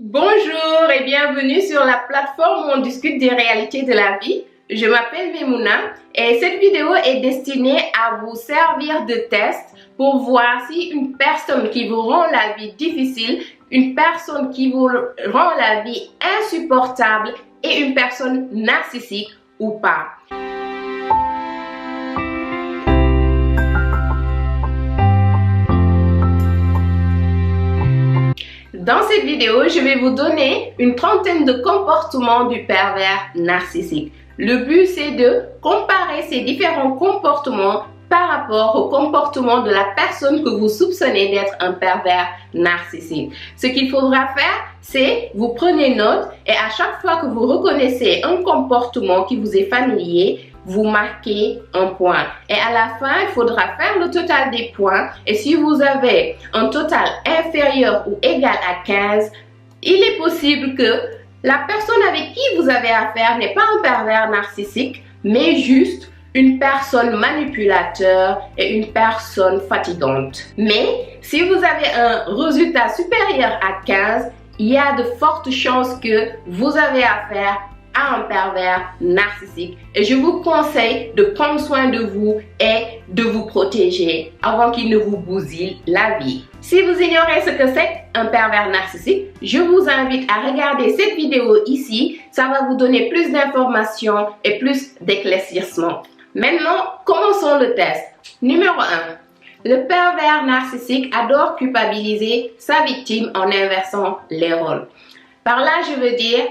Bonjour et bienvenue sur la plateforme où on discute des réalités de la vie. Je m'appelle Memouna et cette vidéo est destinée à vous servir de test pour voir si une personne qui vous rend la vie difficile, une personne qui vous rend la vie insupportable est une personne narcissique ou pas. Dans cette vidéo, je vais vous donner une trentaine de comportements du pervers narcissique. Le but, c'est de comparer ces différents comportements par rapport au comportement de la personne que vous soupçonnez d'être un pervers narcissique. Ce qu'il faudra faire, c'est vous prenez note et à chaque fois que vous reconnaissez un comportement qui vous est familier, vous marquez un point. Et à la fin, il faudra faire le total des points. Et si vous avez un total inférieur ou égal à 15, il est possible que la personne avec qui vous avez affaire n'est pas un pervers narcissique, mais juste une personne manipulateur et une personne fatigante. Mais si vous avez un résultat supérieur à 15, il y a de fortes chances que vous avez affaire à un pervers narcissique et je vous conseille de prendre soin de vous et de vous protéger avant qu'il ne vous bousille la vie. Si vous ignorez ce que c'est un pervers narcissique, je vous invite à regarder cette vidéo ici. Ça va vous donner plus d'informations et plus d'éclaircissements. Maintenant, commençons le test. Numéro 1. Le pervers narcissique adore culpabiliser sa victime en inversant les rôles. Par là, je veux dire,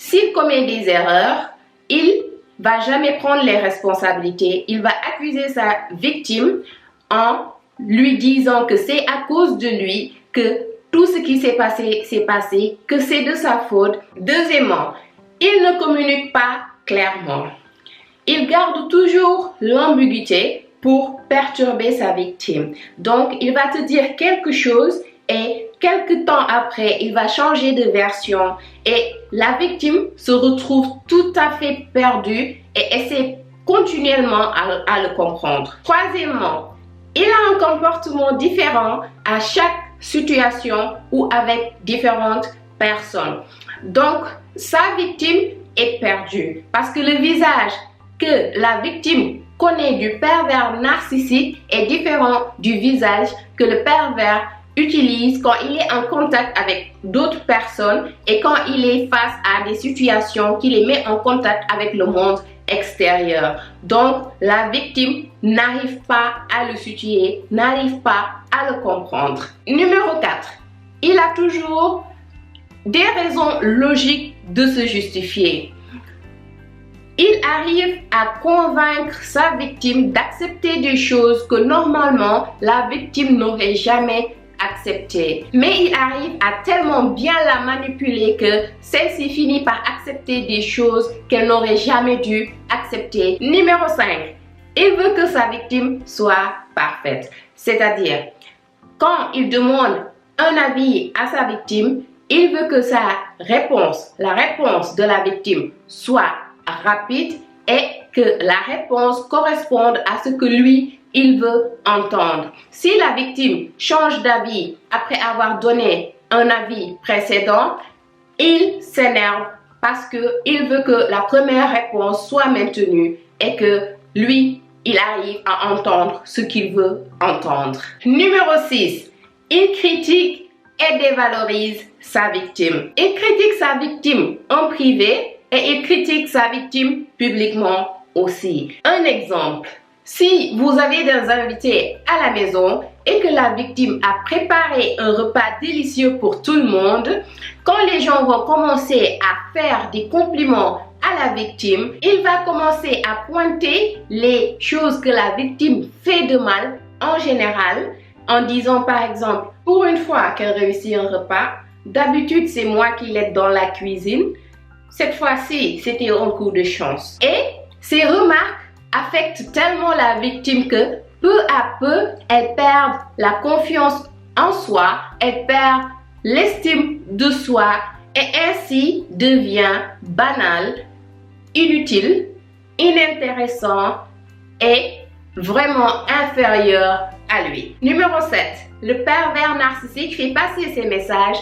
s'il commet des erreurs, il va jamais prendre les responsabilités. Il va accuser sa victime en lui disant que c'est à cause de lui que tout ce qui s'est passé, que c'est de sa faute. Deuxièmement, il ne communique pas clairement. Il garde toujours l'ambiguïté pour perturber sa victime. Donc, il va te dire quelque chose et quelque temps après, il va changer de version et la victime se retrouve tout à fait perdue et essaie continuellement à le comprendre. Troisièmement, il a un comportement différent à chaque situation ou avec différentes personnes. Donc, sa victime est perdue parce que le visage que la victime connaît du pervers narcissique est différent du visage que le pervers utilise quand il est en contact avec d'autres personnes et quand il est face à des situations qui les met en contact avec le monde extérieur. Donc, la victime n'arrive pas à le situer, n'arrive pas à le comprendre. Numéro 4. Il a toujours des raisons logiques de se justifier. Il arrive à convaincre sa victime d'accepter des choses que normalement la victime n'aurait jamais acceptées. Mais il arrive à tellement bien la manipuler que celle-ci finit par accepter des choses qu'elle n'aurait jamais dû accepter. Numéro 5. Il veut que sa victime soit parfaite. C'est-à-dire, quand il demande un avis à sa victime, il veut que sa réponse, la réponse de la victime, soit rapide et que la réponse corresponde à ce que lui, il veut entendre. Si la victime change d'avis après avoir donné un avis précédent, il s'énerve parce qu'il veut que la première réponse soit maintenue et que lui, il arrive à entendre ce qu'il veut entendre. Numéro 6. Il critique et dévalorise sa victime. Il critique sa victime en privé et il critique sa victime publiquement aussi. Un exemple, si vous avez des invités à la maison et que la victime a préparé un repas délicieux pour tout le monde, quand les gens vont commencer à faire des compliments à la victime, il va commencer à pointer les choses que la victime fait de mal en général en disant par exemple, pour une fois qu'elle réussit un repas, d'habitude c'est moi qui l'aide dans la cuisine. Cette fois-ci, c'était un coup de chance. Et ces remarques affectent tellement la victime que peu à peu, elle perd la confiance en soi, elle perd l'estime de soi et ainsi devient banale, inutile, inintéressant et vraiment inférieur à lui. Numéro 7. Le pervers narcissique fait passer ses messages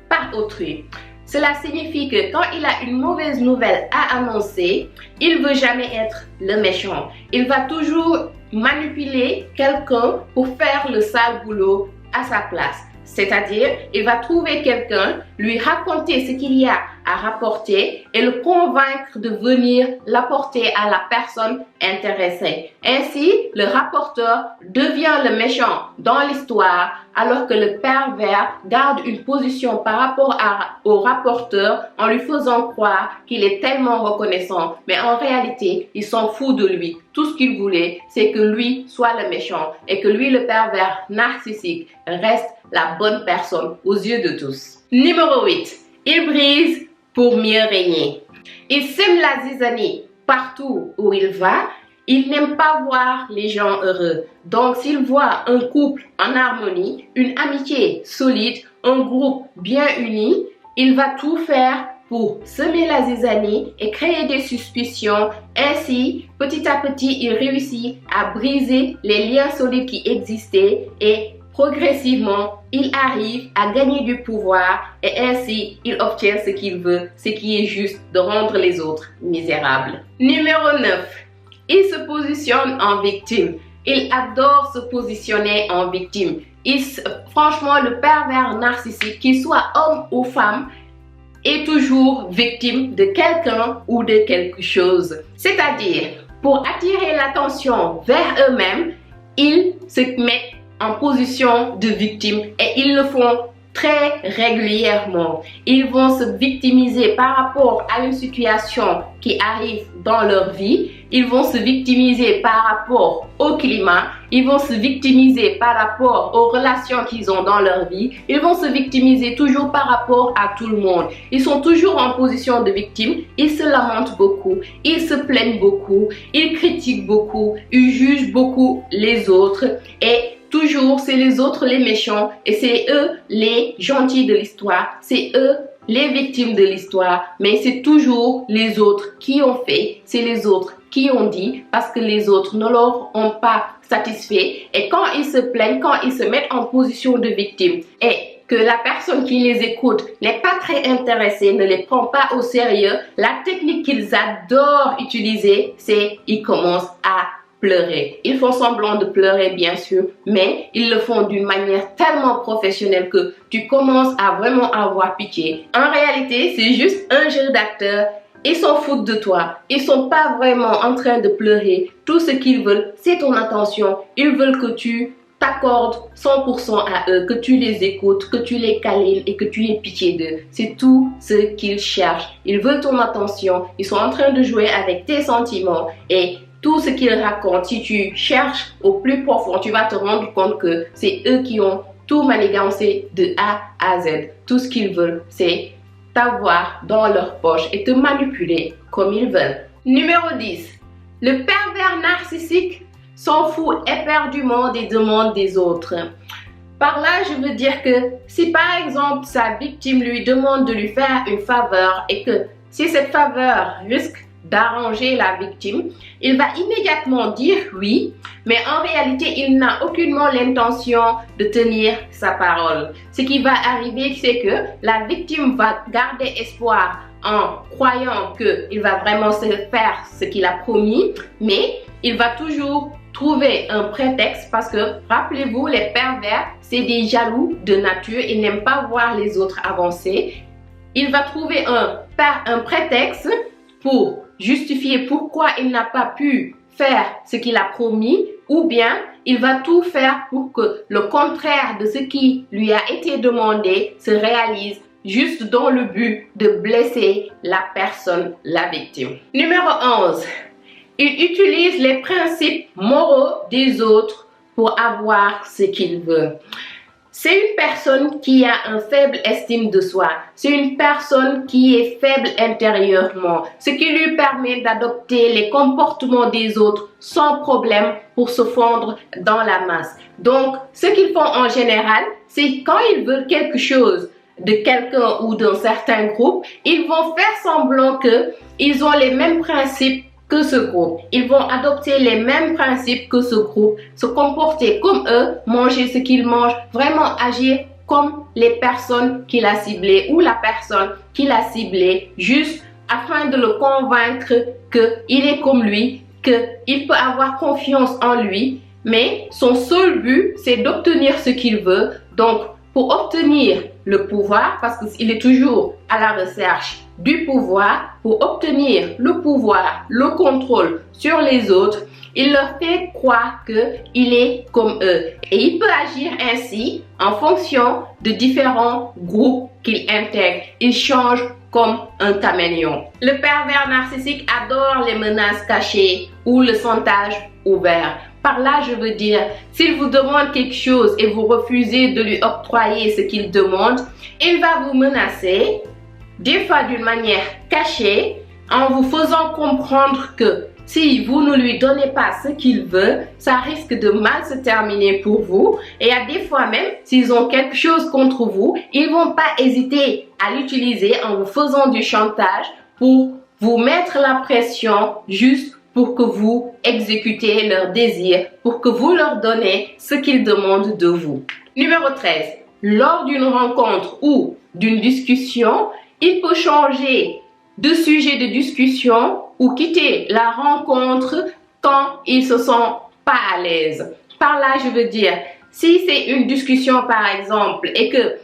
par autrui. Cela signifie que quand il a une mauvaise nouvelle à annoncer, il ne veut jamais être le méchant. Il va toujours manipuler quelqu'un pour faire le sale boulot à sa place. C'est-à-dire, il va trouver quelqu'un, lui raconter ce qu'il y a à rapporter et le convaincre de venir l'apporter à la personne intéressée. Ainsi, le rapporteur devient le méchant dans l'histoire alors que le pervers garde une position par rapport au rapporteur en lui faisant croire qu'il est tellement reconnaissant. Mais en réalité, il s'en fout de lui. Tout ce qu'il voulait, c'est que lui soit le méchant et que lui, le pervers narcissique, reste la bonne personne aux yeux de tous. Numéro 8. Il brise pour mieux régner. Il sème la zizanie partout où il va. Il n'aime pas voir les gens heureux. Donc, s'il voit un couple en harmonie, une amitié solide, un groupe bien uni, il va tout faire pour semer la zizanie et créer des suspicions. Ainsi, petit à petit, il réussit à briser les liens solides qui existaient et progressivement, il arrive à gagner du pouvoir et ainsi, il obtient ce qu'il veut, ce qui est juste de rendre les autres misérables. Numéro 9. Il se positionne en victime. Il adore se positionner en victime. Franchement, le pervers narcissique, qu'il soit homme ou femme, est toujours victime de quelqu'un ou de quelque chose. C'est-à-dire, pour attirer l'attention vers eux-mêmes, ils se mettent en position de victime et ils le font très régulièrement. Ils vont se victimiser par rapport à une situation qui arrive dans leur vie. Ils vont se victimiser par rapport au climat. Ils vont se victimiser par rapport aux relations qu'ils ont dans leur vie. Ils vont se victimiser toujours par rapport à tout le monde. Ils sont toujours en position de victime. Ils se lamentent beaucoup. Ils se plaignent beaucoup. Ils critiquent beaucoup. Ils jugent beaucoup les autres. Et toujours, c'est les autres les méchants et c'est eux les gentils de l'histoire. C'est eux les victimes de l'histoire. Mais c'est toujours les autres qui ont fait. C'est les autres qui ont dit parce que les autres ne leur ont pas satisfait. Et quand ils se plaignent, quand ils se mettent en position de victime et que la personne qui les écoute n'est pas très intéressée, ne les prend pas au sérieux, la technique qu'ils adorent utiliser, c'est ils commencent à pleurer. Ils font semblant de pleurer bien sûr, mais ils le font d'une manière tellement professionnelle que tu commences à vraiment avoir pitié. En réalité, c'est juste un jeu d'acteur. Ils s'en foutent de toi. Ils sont pas vraiment en train de pleurer. Tout ce qu'ils veulent, c'est ton attention. Ils veulent que tu t'accordes 100% à eux, que tu les écoutes, que tu les câlines et que tu aies pitié d'eux. C'est tout ce qu'ils cherchent. Ils veulent ton attention. Ils sont en train de jouer avec tes sentiments et tout ce qu'ils racontent, si tu cherches au plus profond, tu vas te rendre compte que c'est eux qui ont tout manigancé de A à Z. Tout ce qu'ils veulent, c'est t'avoir dans leur poche et te manipuler comme ils veulent. Numéro 10. Le pervers narcissique s'en fout éperdument des demandes des autres. Par là, je veux dire que si par exemple sa victime lui demande de lui faire une faveur et que si cette faveur risque d'arranger la victime, il va immédiatement dire oui, mais en réalité, il n'a aucunement l'intention de tenir sa parole. Ce qui va arriver, c'est que la victime va garder espoir en croyant qu'il va vraiment se faire ce qu'il a promis, mais il va toujours trouver un prétexte parce que, rappelez-vous, les pervers, c'est des jaloux de nature, ils n'aiment pas voir les autres avancer. Il va trouver un prétexte pour justifier pourquoi il n'a pas pu faire ce qu'il a promis, ou bien il va tout faire pour que le contraire de ce qui lui a été demandé se réalise juste dans le but de blesser la personne, la victime. Numéro 11. Il utilise les principes moraux des autres pour avoir ce qu'il veut. C'est une personne qui a une faible estime de soi. C'est une personne qui est faible intérieurement, ce qui lui permet d'adopter les comportements des autres sans problème pour se fondre dans la masse. Donc, ce qu'ils font en général, c'est quand ils veulent quelque chose de quelqu'un ou d'un certain groupe, ils vont faire semblant qu'ils ont les mêmes principes que ce groupe. Ils vont adopter les mêmes principes que ce groupe, se comporter comme eux, manger ce qu'ils mangent, vraiment agir comme les personnes qu'il a ciblées ou la personne qu'il a ciblée juste afin de le convaincre qu'il est comme lui, qu'il peut avoir confiance en lui, mais son seul but, c'est d'obtenir ce qu'il veut. Donc, pour obtenir le pouvoir, parce qu'il est toujours à la recherche du pouvoir, pour obtenir le pouvoir, le contrôle sur les autres, il leur fait croire qu'il est comme eux. Et il peut agir ainsi en fonction de différents groupes qu'il intègre. Il change comme un caméléon. Le pervers narcissique adore les menaces cachées ou le chantage ouvert. Par là, je veux dire, s'il vous demande quelque chose et vous refusez de lui octroyer ce qu'il demande, il va vous menacer, des fois d'une manière cachée, en vous faisant comprendre que si vous ne lui donnez pas ce qu'il veut, ça risque de mal se terminer pour vous. Et à des fois même, s'ils ont quelque chose contre vous, ils vont pas hésiter à l'utiliser en vous faisant du chantage pour vous mettre la pression juste pour que vous exécutez leurs désirs, pour que vous leur donnez ce qu'ils demandent de vous. Numéro 13. Lors d'une rencontre ou d'une discussion, il peut changer de sujet de discussion ou quitter la rencontre quand il se sent pas à l'aise. Par là, je veux dire, si c'est une discussion par exemple et que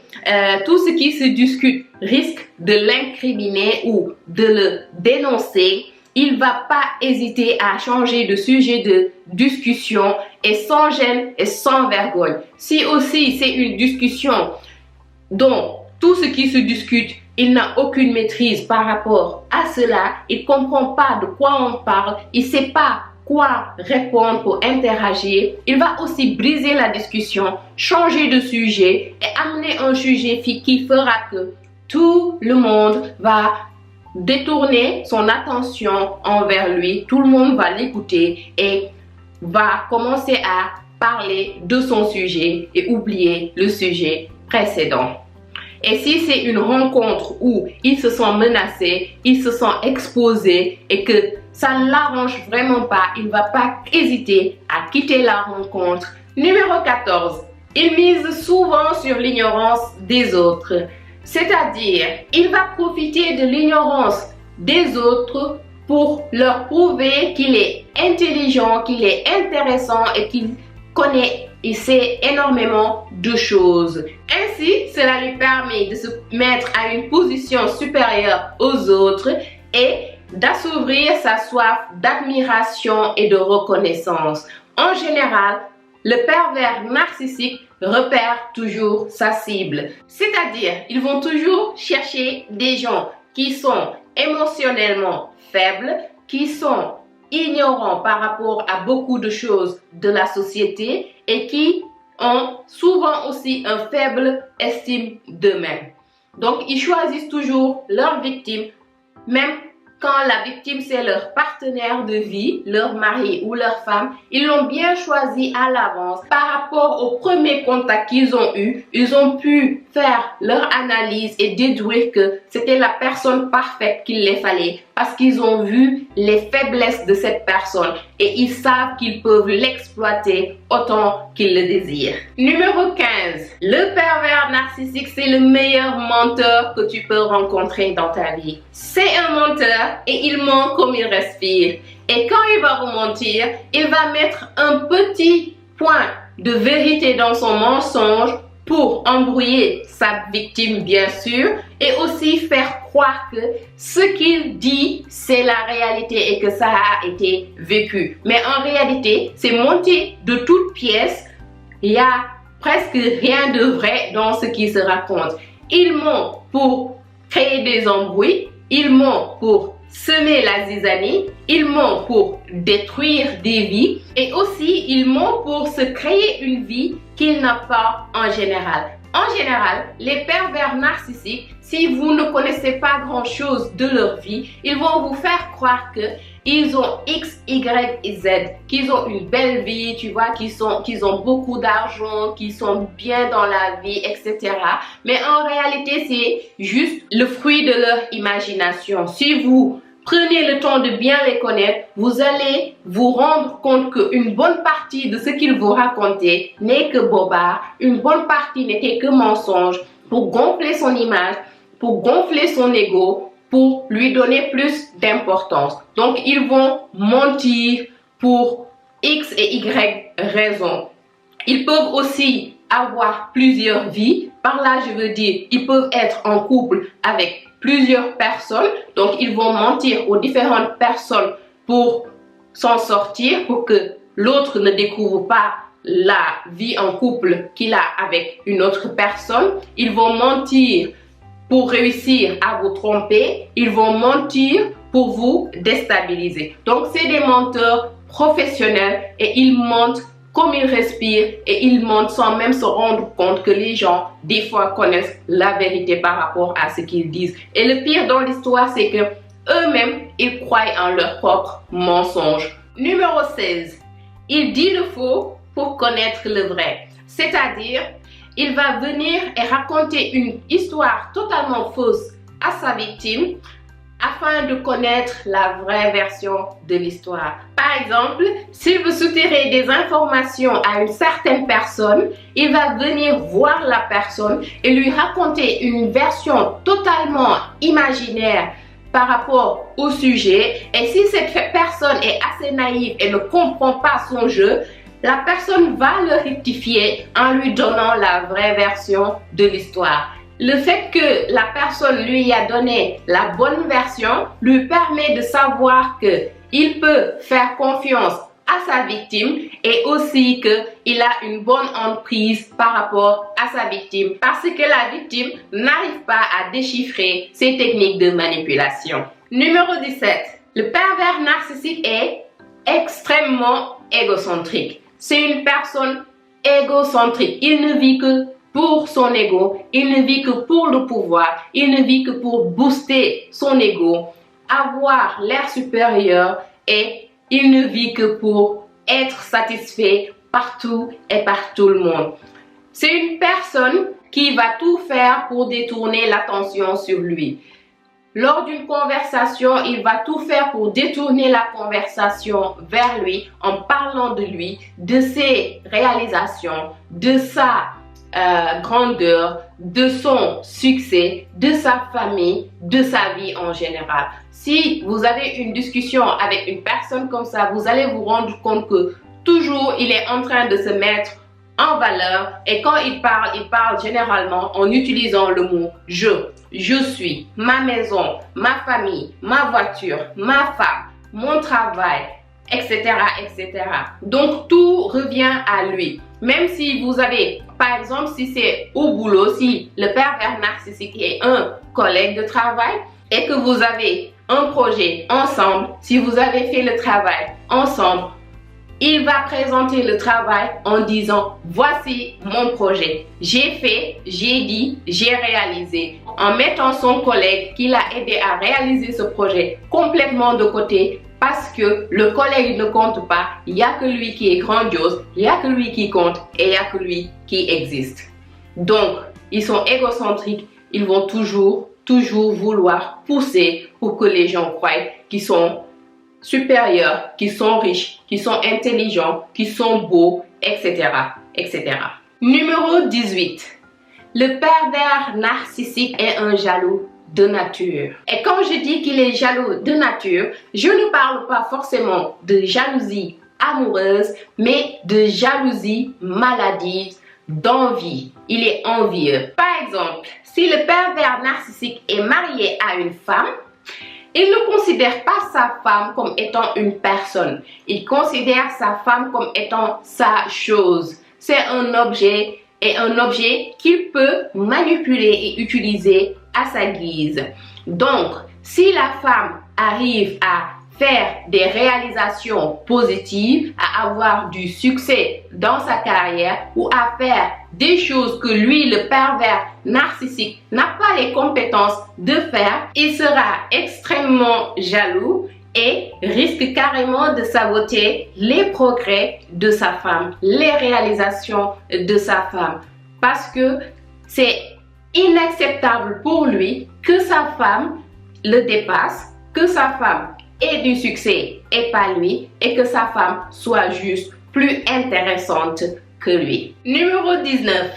tout ce qui se discute risque de l'incriminer ou de le dénoncer, il va pas hésiter à changer de sujet de discussion et sans gêne et sans vergogne. Si aussi c'est une discussion dont tout ce qui se discute, il n'a aucune maîtrise par rapport à cela, il comprend pas de quoi on parle, il sait pas quoi répondre pour interagir, il va aussi briser la discussion, changer de sujet et amener un sujet qui fera que tout le monde va détourner son attention envers lui, tout le monde va l'écouter et va commencer à parler de son sujet et oublier le sujet précédent. Et si c'est une rencontre où il se sent menacé, il se sent exposé et que ça ne l'arrange vraiment pas, il ne va pas hésiter à quitter la rencontre. Numéro 14. Il mise souvent sur l'ignorance des autres. C'est-à-dire, il va profiter de l'ignorance des autres pour leur prouver qu'il est intelligent, qu'il est intéressant et qu'il connaît et sait énormément de choses. Ainsi, cela lui permet de se mettre à une position supérieure aux autres et d'assouvir sa soif d'admiration et de reconnaissance. En général, le pervers narcissique repère toujours sa cible. C'est-à-dire, ils vont toujours chercher des gens qui sont émotionnellement faibles, qui sont ignorants par rapport à beaucoup de choses de la société et qui ont souvent aussi une faible estime d'eux-mêmes. Donc, ils choisissent toujours leur victime, même quand la victime c'est leur partenaire de vie, leur mari ou leur femme, ils l'ont bien choisi à l'avance. Par rapport au premier contact qu'ils ont eu, ils ont pu faire leur analyse et déduire que c'était la personne parfaite qu'il les fallait parce qu'ils ont vu les faiblesses de cette personne et ils savent qu'ils peuvent l'exploiter autant qu'ils le désirent. Numéro 15. Le pervers narcissique, c'est le meilleur menteur que tu peux rencontrer dans ta vie. C'est un menteur et il ment comme il respire. Et quand il va vous mentir, il va mettre un petit point de vérité dans son mensonge pour embrouiller sa victime, bien sûr, et aussi faire croire que ce qu'il dit, c'est la réalité et que ça a été vécu. Mais en réalité, c'est monté de toutes pièces. Il y a presque rien de vrai dans ce qui se raconte. Ils mentent pour créer des embrouilles, ils mentent pour semer la zizanie, ils mentent pour détruire des vies et aussi ils mentent pour se créer une vie qu'ils n'ont pas en général. En général, les pervers narcissiques, si vous ne connaissez pas grand-chose de leur vie, ils vont vous faire croire que ils ont X, Y et Z, qu'ils ont une belle vie, tu vois, qu'ils ont beaucoup d'argent, qu'ils sont bien dans la vie, etc. Mais en réalité, c'est juste le fruit de leur imagination. Si vous prenez le temps de bien les connaître, vous allez vous rendre compte qu'une bonne partie de ce qu'il vous racontait n'est que bobard, une bonne partie n'était que mensonge pour gonfler son image, pour gonfler son ego, pour lui donner plus d'importance. Donc, ils vont mentir pour X et Y raisons. Ils peuvent aussi avoir plusieurs vies. Par là, je veux dire, ils peuvent être en couple avec plusieurs personnes. Donc, ils vont mentir aux différentes personnes pour s'en sortir, pour que l'autre ne découvre pas la vie en couple qu'il a avec une autre personne. Ils vont mentir pour réussir à vous tromper. Ils vont mentir pour vous déstabiliser. Donc, c'est des menteurs professionnels et ils mentent comme ils respirent et ils mentent sans même se rendre compte que les gens, des fois, connaissent la vérité par rapport à ce qu'ils disent. Et le pire dans l'histoire, c'est que eux-mêmes, ils croient en leur propre mensonge. Numéro 16. Il dit le faux pour connaître le vrai. C'est-à-dire, il va venir et raconter une histoire totalement fausse à sa victime afin de connaître la vraie version de l'histoire. Par exemple, s'il veut soutirer des informations à une certaine personne, il va venir voir la personne et lui raconter une version totalement imaginaire par rapport au sujet. Et si cette personne est assez naïve et ne comprend pas son jeu, la personne va le rectifier en lui donnant la vraie version de l'histoire. Le fait que la personne lui a donné la bonne version lui permet de savoir qu'il peut faire confiance à sa victime et aussi qu'il a une bonne emprise par rapport à sa victime parce que la victime n'arrive pas à déchiffrer ces techniques de manipulation. Numéro 17. Le pervers narcissique est extrêmement égocentrique. C'est une personne égocentrique. Il ne vit que pour son ego, il ne vit que pour le pouvoir, il ne vit que pour booster son ego, avoir l'air supérieur et il ne vit que pour être satisfait partout et par tout le monde. C'est une personne qui va tout faire pour détourner l'attention sur lui. Lors d'une conversation, il va tout faire pour détourner la conversation vers lui en parlant de lui, de ses réalisations, de sa grandeur, de son succès, de sa famille, de sa vie en général. Si vous avez une discussion avec une personne comme ça, vous allez vous rendre compte que toujours il est en train de se mettre en valeur et quand il parle généralement en utilisant le mot je suis, ma maison, ma famille, ma voiture, ma femme, mon travail, etc., etc. Donc tout revient à lui. Même si vous avez, par exemple, si c'est au boulot, si le pervers narcissique est un collègue de travail et que vous avez un projet ensemble, si vous avez fait le travail ensemble, il va présenter le travail en disant « Voici mon projet. J'ai fait, j'ai dit, j'ai réalisé. » En mettant son collègue qui l'a aidé à réaliser ce projet complètement de côté parce que le collègue ne compte pas. Il n'y a que lui qui est grandiose, il n'y a que lui qui compte et il n'y a que lui qui existe. Donc, ils sont égocentriques. Ils vont toujours vouloir pousser pour que les gens croient qu'ils sont supérieurs, qui sont riches, qui sont intelligents, qui sont beaux, etc., etc. Numéro 18. Le pervers narcissique est un jaloux de nature. Et quand je dis qu'il est jaloux de nature, je ne parle pas forcément de jalousie amoureuse, mais de jalousie maladive, d'envie. Il est envieux. Par exemple, si le pervers narcissique est marié à une femme, il ne considère pas sa femme comme étant une personne. Il considère sa femme comme étant sa chose. C'est un objet et un objet qu'il peut manipuler et utiliser à sa guise. Donc, si la femme arrive à faire des réalisations positives, à avoir du succès dans sa carrière ou à faire des choses que lui, le pervers narcissique, n'a pas les compétences de faire, il sera extrêmement jaloux et risque carrément de saboter les progrès de sa femme, les réalisations de sa femme. Parce que c'est inacceptable pour lui que sa femme le dépasse, que sa femme ait du succès et pas lui, et que sa femme soit juste plus intéressante que lui. Numéro 19.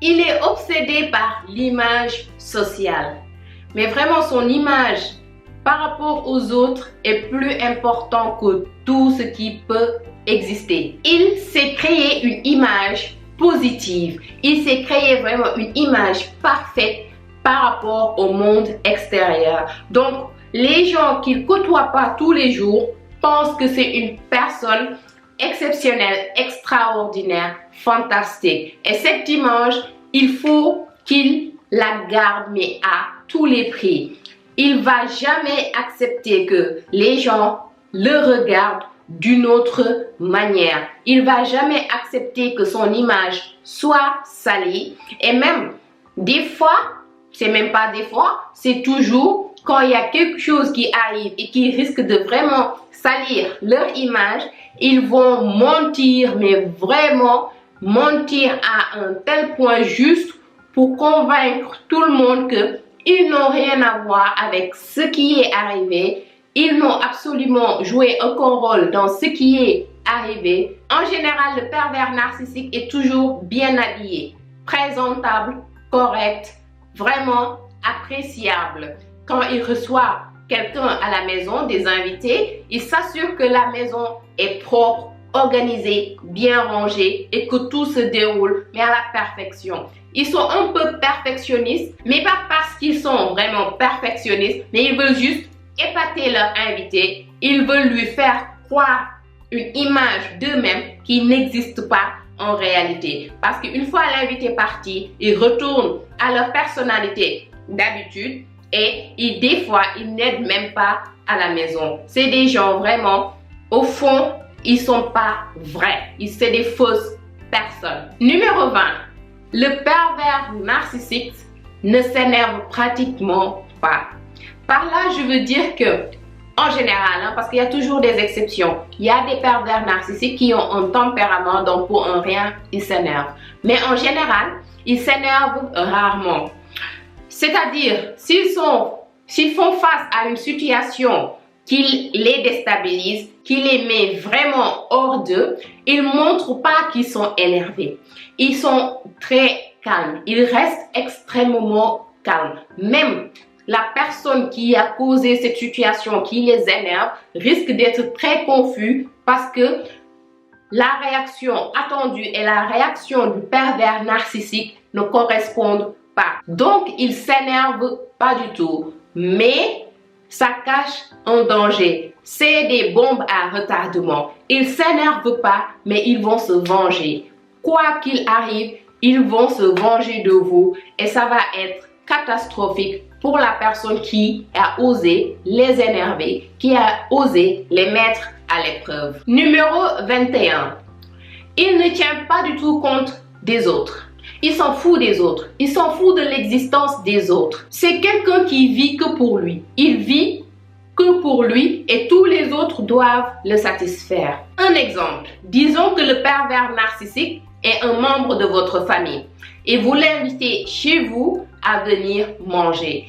Il est obsédé par l'image sociale. Mais vraiment, son image par rapport aux autres est plus important que tout ce qui peut exister. Il s'est créé une image positive. Il s'est créé vraiment une image parfaite par rapport au monde extérieur. Donc, les gens qu'il ne côtoie pas tous les jours pensent que c'est une personne exceptionnelle, extraordinaire, fantastique. Et cette image, il faut qu'il la garde, mais à tous les prix. Il va jamais accepter que les gens le regardent d'une autre manière. Il va jamais accepter que son image soit salie. Et même des fois, c'est même pas des fois, c'est toujours quand il y a quelque chose qui arrive et qui risque de vraiment salir leur image, ils vont mentir, mais vraiment mentir à un tel point juste pour convaincre tout le monde que ils n'ont rien à voir avec ce qui est arrivé. Ils n'ont absolument joué aucun rôle dans ce qui est arrivé. En général, le pervers narcissique est toujours bien habillé, présentable, correct, vraiment appréciable. Quand il reçoit quelqu'un à la maison, des invités, il s'assure que la maison est propre, organisée, bien rangée et que tout se déroule, mais à la perfection. Ils sont un peu perfectionnistes, mais pas parce qu'ils sont vraiment perfectionnistes, mais ils veulent juste épater leur invité. Ils veulent lui faire croire une image d'eux-mêmes qui n'existe pas en réalité. Parce qu'une fois l'invité parti, ils retournent à leur personnalité d'habitude et des fois, ils n'aident même pas à la maison. C'est des gens vraiment, au fond, ils sont pas vrais. C'est des fausses personnes. Numéro 20. Le pervers narcissique ne s'énerve pratiquement pas. Par là, je veux dire que, en général, parce qu'il y a toujours des exceptions, il y a des pervers narcissiques qui ont un tempérament, donc pour un rien, ils s'énervent. Mais en général, ils s'énervent rarement. C'est-à-dire, s'ils font face à une situation qui les déstabilise, qui les met vraiment hors d'eux, ils ne montrent pas qu'ils sont énervés. Ils sont très calmes. Ils restent extrêmement calmes. Même la personne qui a causé cette situation, qui les énerve, risque d'être très confus parce que la réaction attendue et la réaction du pervers narcissique ne correspondent pas. Donc, ils s'énervent pas du tout. Mais ça cache un danger. C'est des bombes à retardement. Ils ne s'énervent pas, mais ils vont se venger. Quoi qu'il arrive, ils vont se venger de vous et ça va être catastrophique pour la personne qui a osé les énerver, qui a osé les mettre à l'épreuve. Numéro 21. Il ne tient pas du tout compte des autres. Il s'en fout des autres. Il s'en fout de l'existence des autres. C'est quelqu'un qui vit que pour lui. Il vit que pour lui et tous les autres doivent le satisfaire. Un exemple. Disons que le pervers narcissique est un membre de votre famille et vous l'invitez chez vous à venir manger.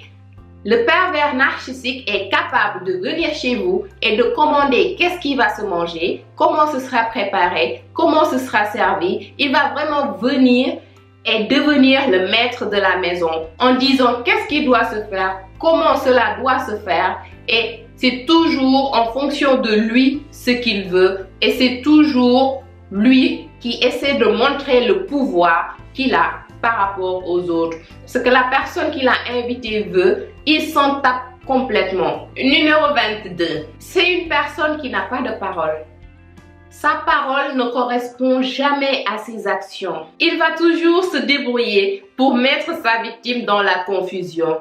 Le pervers narcissique est capable de venir chez vous et de commander qu'est-ce qui va se manger, comment ce sera préparé, comment ce sera servi. Il va vraiment venir et devenir le maître de la maison en disant qu'est-ce qui doit se faire, comment cela doit se faire et c'est toujours en fonction de lui ce qu'il veut et c'est toujours lui qui essaie de montrer le pouvoir qu'il a par rapport aux autres. Ce que la personne qui l'a invité veut, il s'en tape complètement. Numéro 22. C'est une personne qui n'a pas de parole. Sa parole ne correspond jamais à ses actions. Il va toujours se débrouiller pour mettre sa victime dans la confusion.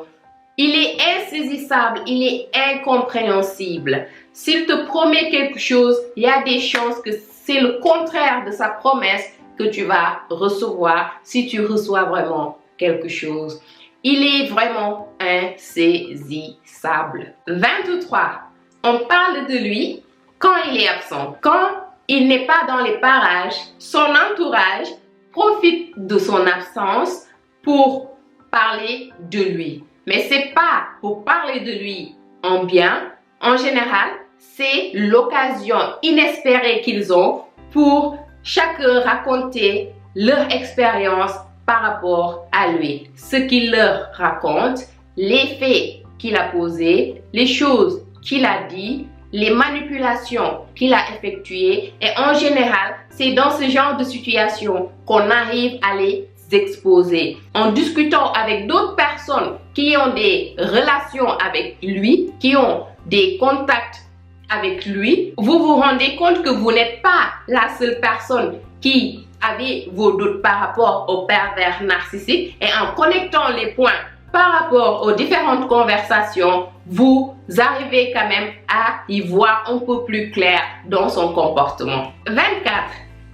Il est insaisissable, il est incompréhensible. S'il te promet quelque chose, il y a des chances que c'est le contraire de sa promesse que tu vas recevoir si tu reçois vraiment quelque chose. Il est vraiment insaisissable. 23. On parle de lui quand il est absent. Quand il n'est pas dans les parages, son entourage profite de son absence pour parler de lui. Mais c'est pas pour parler de lui en bien, en général, c'est l'occasion inespérée qu'ils ont pour chacun raconter leur expérience par rapport à lui. Ce qu'il leur raconte, les faits qu'il a posés, les choses qu'il a dit, les manipulations qu'il a effectuées. Et en général, c'est dans ce genre de situation qu'on arrive à les exposer. En discutant avec d'autres personnes qui ont des relations avec lui, qui ont des contacts avec lui, vous vous rendez compte que vous n'êtes pas la seule personne qui avait vos doutes par rapport au pervers narcissique. Et en connectant les points par rapport aux différentes conversations, vous arrivez quand même à y voir un peu plus clair dans son comportement. 24.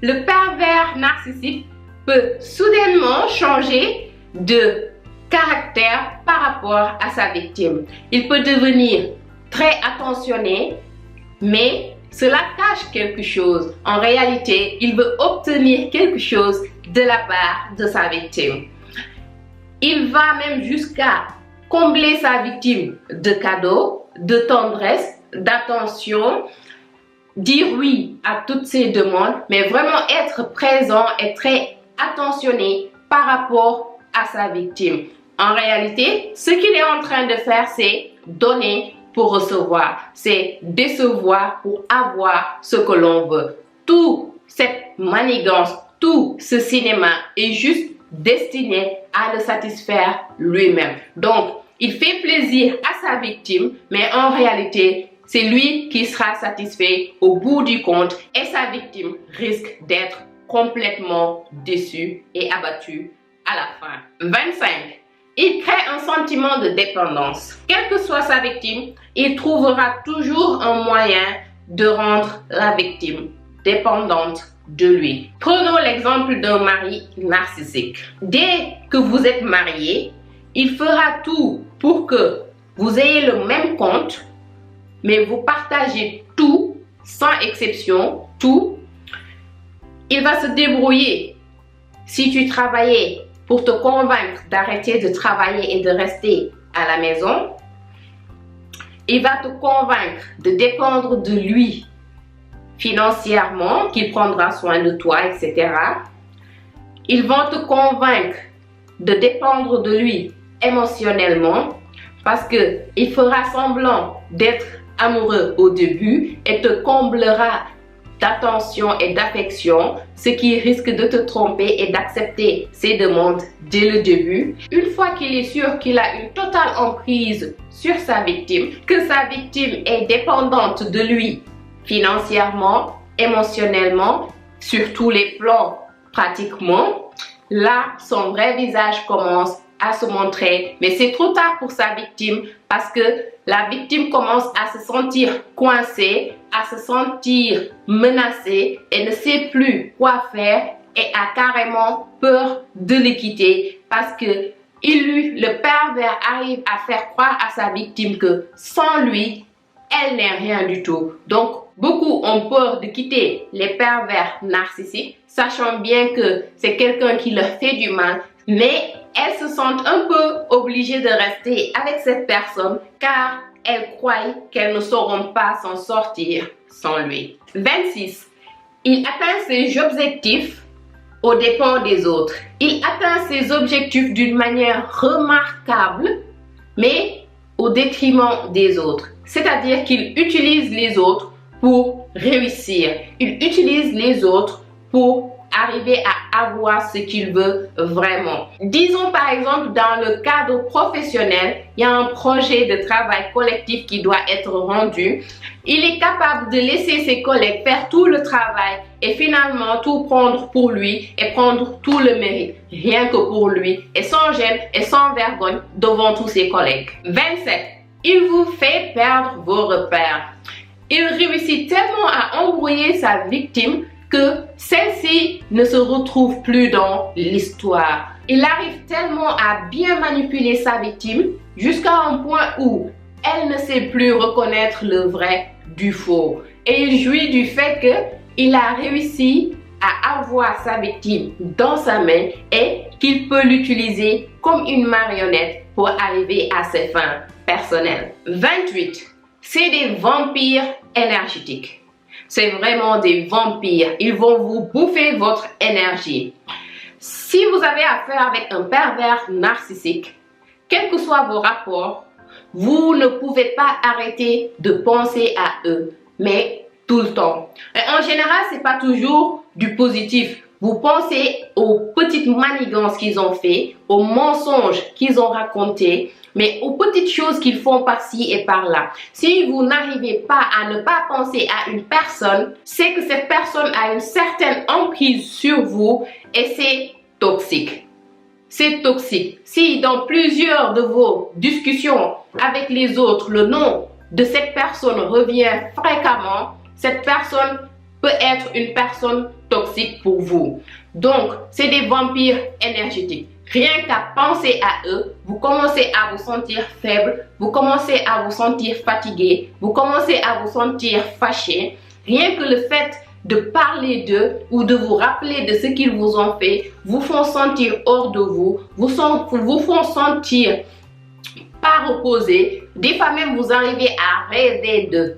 Le pervers narcissique peut soudainement changer de caractère par rapport à sa victime. Il peut devenir très attentionné, mais cela cache quelque chose. En réalité, il veut obtenir quelque chose de la part de sa victime. Il va même jusqu'à combler sa victime de cadeaux, de tendresse, d'attention, dire oui à toutes ses demandes, mais vraiment être présent et très attentionné par rapport à sa victime. En réalité, ce qu'il est en train de faire, c'est donner pour recevoir, c'est décevoir pour avoir ce que l'on veut. Toute cette manigance, tout ce cinéma est juste destiné à le satisfaire lui-même. Donc, il fait plaisir à sa victime, mais en réalité, c'est lui qui sera satisfait au bout du compte et sa victime risque d'être complètement déçue et abattue à la fin. 25. Il crée un sentiment de dépendance. Quelle que soit sa victime, il trouvera toujours un moyen de rendre la victime dépendante de lui. Prenons l'exemple d'un mari narcissique. Dès que vous êtes marié, il fera tout pour que vous ayez le même compte, mais vous partagez tout, sans exception, tout. Il va se débrouiller. Si tu travaillais pour te convaincre d'arrêter de travailler et de rester à la maison, il va te convaincre de dépendre de lui financièrement, qu'il prendra soin de toi, etc. Ils vont te convaincre de dépendre de lui émotionnellement parce qu'il fera semblant d'être amoureux au début et te comblera d'attention et d'affection, ce qui risque de te tromper et d'accepter ses demandes dès le début. Une fois qu'il est sûr qu'il a une totale emprise sur sa victime, que sa victime est dépendante de lui financièrement, émotionnellement, sur tous les plans pratiquement, là, son vrai visage commence à se montrer. Mais c'est trop tard pour sa victime parce que la victime commence à se sentir coincée, à se sentir menacée et ne sait plus quoi faire et a carrément peur de le quitter parce que le pervers arrive à faire croire à sa victime que sans lui, elle n'est rien du tout. Donc, beaucoup ont peur de quitter les pervers narcissiques, sachant bien que c'est quelqu'un qui leur fait du mal, mais elles se sentent un peu obligées de rester avec cette personne car elles croient qu'elles ne sauront pas s'en sortir sans lui. 26. Il atteint ses objectifs aux dépens des autres. Il atteint ses objectifs d'une manière remarquable, mais au détriment des autres. C'est-à-dire qu'il utilise les autres pour réussir. Il utilise les autres pour arriver à avoir ce qu'il veut vraiment. Disons par exemple dans le cadre professionnel, il y a un projet de travail collectif qui doit être rendu. Il est capable de laisser ses collègues faire tout le travail et finalement tout prendre pour lui et prendre tout le mérite, rien que pour lui, et sans gêne et sans vergogne devant tous ses collègues. 27. Il vous fait perdre vos repères. Il réussit tellement à embrouiller sa victime que celle-ci ne se retrouve plus dans l'histoire. Il arrive tellement à bien manipuler sa victime jusqu'à un point où elle ne sait plus reconnaître le vrai du faux. Et il jouit du fait qu'il a réussi à avoir sa victime dans sa main et qu'il peut l'utiliser comme une marionnette pour arriver à ses fins personnelles. 28. C'est des vampires énergétiques. C'est vraiment des vampires. Ils vont vous bouffer votre énergie. Si vous avez affaire avec un pervers narcissique, quels que soient vos rapports, vous ne pouvez pas arrêter de penser à eux, mais tout le temps. Et en général, c'est pas toujours du positif. Vous pensez aux petites manigances qu'ils ont fait, aux mensonges qu'ils ont racontés, mais aux petites choses qu'ils font par-ci et par-là. Si vous n'arrivez pas à ne pas penser à une personne, c'est que cette personne a une certaine emprise sur vous et c'est toxique. C'est toxique. Si dans plusieurs de vos discussions avec les autres, le nom de cette personne revient fréquemment, cette personne peut être une personne toxique pour vous. Donc, c'est des vampires énergétiques. Rien qu'à penser à eux, vous commencez à vous sentir faible, vous commencez à vous sentir fatigué, vous commencez à vous sentir fâché. Rien que le fait de parler d'eux ou de vous rappeler de ce qu'ils vous ont fait, vous font sentir hors de vous, vous font sentir pas reposé. Des fois même, vous arrivez à rêver d'eux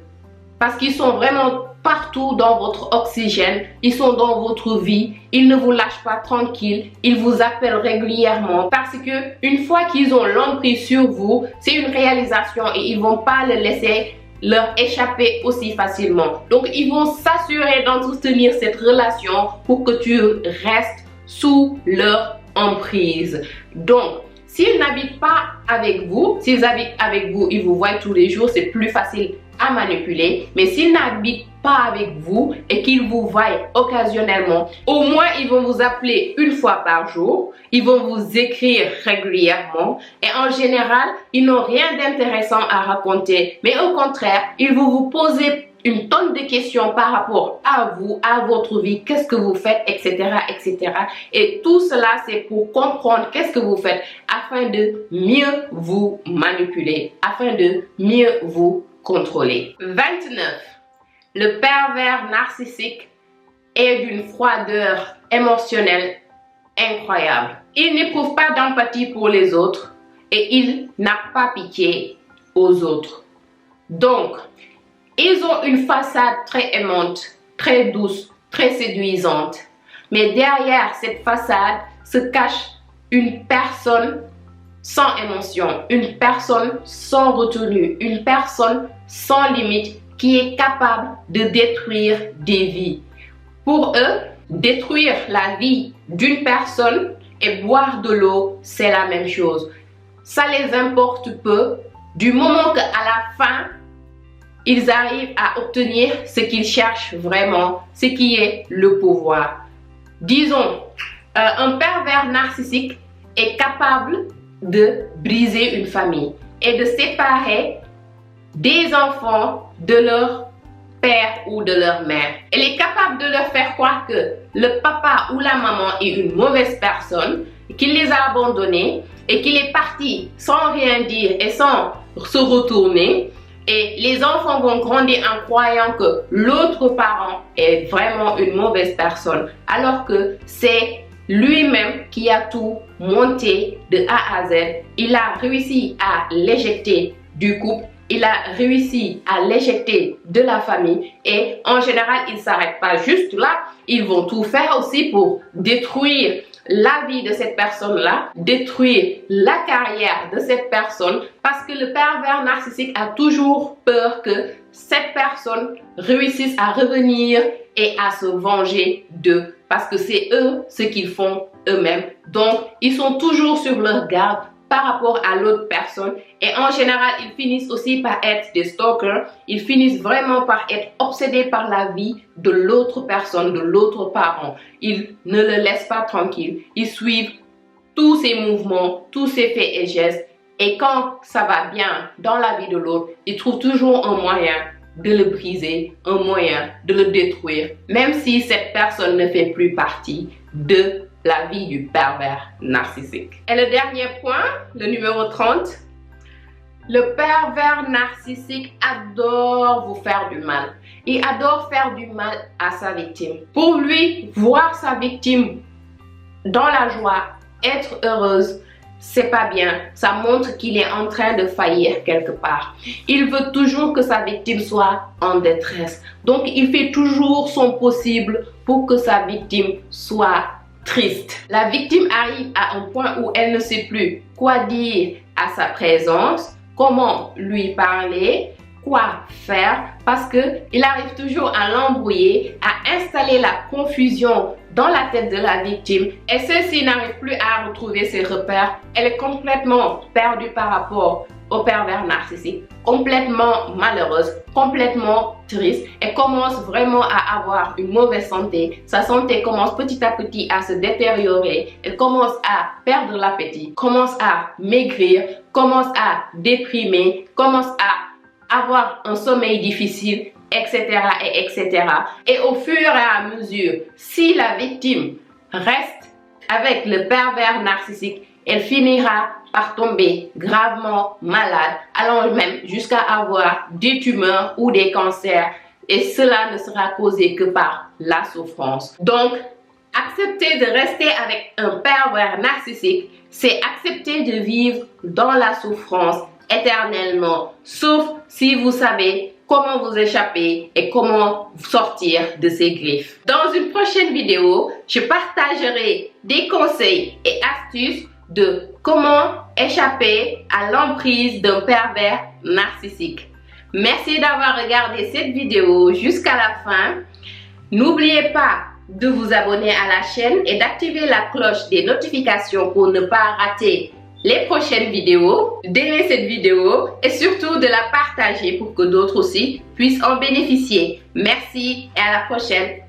parce qu'ils sont vraiment partout dans votre oxygène, ils sont dans votre vie, ils ne vous lâchent pas tranquille, ils vous appellent régulièrement parce que une fois qu'ils ont l'emprise sur vous, c'est une réalisation et ils vont pas le laisser leur échapper aussi facilement. Donc ils vont s'assurer d'entretenir cette relation pour que tu restes sous leur emprise. Donc s'ils n'habitent pas avec vous, s'ils habitent avec vous, ils vous voient tous les jours, c'est plus facile à manipuler. Mais s'ils n'habitent pas avec vous et qu'ils vous voient occasionnellement, au moins ils vont vous appeler une fois par jour, ils vont vous écrire régulièrement et en général, ils n'ont rien d'intéressant à raconter. Mais au contraire, ils vont vous poser une tonne de questions par rapport à vous, à votre vie, qu'est-ce que vous faites, etc., etc. Et tout cela, c'est pour comprendre qu'est-ce que vous faites afin de mieux vous manipuler, afin de mieux vous contrôler. 29. Le pervers narcissique est d'une froideur émotionnelle incroyable. Il n'éprouve pas d'empathie pour les autres et il n'a pas pitié aux autres. Donc, ils ont une façade très aimante, très douce, très séduisante. Mais derrière cette façade se cache une personne sans émotion, une personne sans retenue, une personne sans limite qui est capable de détruire des vies. Pour eux, détruire la vie d'une personne et boire de l'eau, c'est la même chose. Ça les importe peu du moment qu'à la fin, ils arrivent à obtenir ce qu'ils cherchent vraiment, ce qui est le pouvoir. Disons, un pervers narcissique est capable de briser une famille et de séparer des enfants de leur père ou de leur mère. Elle est capable de leur faire croire que le papa ou la maman est une mauvaise personne, qu'il les a abandonnés et qu'il est parti sans rien dire et sans se retourner. Et les enfants vont grandir en croyant que l'autre parent est vraiment une mauvaise personne, alors que c'est lui-même qui a tout monté de A à Z. Il a réussi à l'éjecter du couple, il a réussi à l'éjecter de la famille et en général, ils ne s'arrêtent pas juste là. Ils vont tout faire aussi pour détruire la vie de cette personne-là, détruire la carrière de cette personne parce que le pervers narcissique a toujours peur que cette personne réussisse à revenir et à se venger d'eux parce que c'est eux ce qu'ils font eux-mêmes. Donc, ils sont toujours sur leur garde par rapport à l'autre personne et en général, ils finissent aussi par être des stalkers. Ils finissent vraiment par être obsédés par la vie de l'autre personne, de l'autre parent. Ils ne le laissent pas tranquille. Ils suivent tous ses mouvements, tous ses faits et gestes et quand ça va bien dans la vie de l'autre, ils trouvent toujours un moyen de le briser, un moyen de le détruire, même si cette personne ne fait plus partie de la vie du pervers narcissique. Et le dernier point, le numéro 30, le pervers narcissique adore vous faire du mal. Il adore faire du mal à sa victime. Pour lui, voir sa victime dans la joie, être heureuse, c'est pas bien. Ça montre qu'il est en train de faillir quelque part. Il veut toujours que sa victime soit en détresse. Donc, il fait toujours son possible pour que sa victime soit triste. La victime arrive à un point où elle ne sait plus quoi dire à sa présence, comment lui parler, quoi faire, parce qu'il arrive toujours à l'embrouiller, à installer la confusion dans la tête de la victime, et celle-ci n'arrive plus à retrouver ses repères. Elle est complètement perdue par rapport au pervers narcissique, complètement malheureuse, complètement triste, et commence vraiment à avoir une mauvaise santé. Sa santé commence petit à petit à se détériorer, elle commence à perdre l'appétit, commence à maigrir, commence à déprimer, commence à avoir un sommeil difficile, etc. et etc. Et au fur et à mesure, si la victime reste avec le pervers narcissique, elle finira par tomber gravement malade, allant même jusqu'à avoir des tumeurs ou des cancers. Et cela ne sera causé que par la souffrance. Donc, accepter de rester avec un pervers narcissique, c'est accepter de vivre dans la souffrance éternellement, sauf si vous savez comment vous échapper et comment sortir de ces griffes. Dans une prochaine vidéo, je partagerai des conseils et astuces de comment échapper à l'emprise d'un pervers narcissique. Merci d'avoir regardé cette vidéo jusqu'à la fin. N'oubliez pas de vous abonner à la chaîne et d'activer la cloche des notifications pour ne pas rater les prochaines vidéos, d'aimer cette vidéo et surtout de la partager pour que d'autres aussi puissent en bénéficier. Merci et à la prochaine.